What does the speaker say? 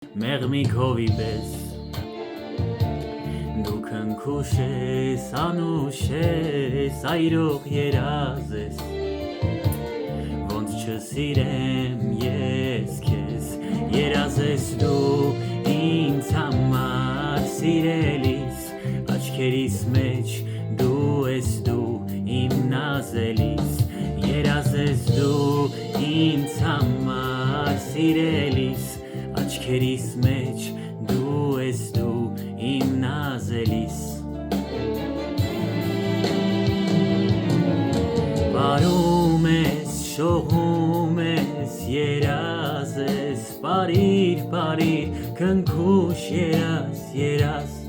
Մեղմիկ հովի պես դու քնքուշ ես, անուշ ես, այրող երազ ես, ոնց չսիրեմ ես քեզ, երազ ես դու ինձ համար, սիրելիս, աչքերիս մեջ դու ես դու իմ նազելիս, երազ ես դու ինձ համար, սիրելիս, աչքերիս մեջ դու ես դու իմ նազելիս Պարում ես, շողում ես, երազ ես, պարիր, պարիր, քնքուշ երազ, երազ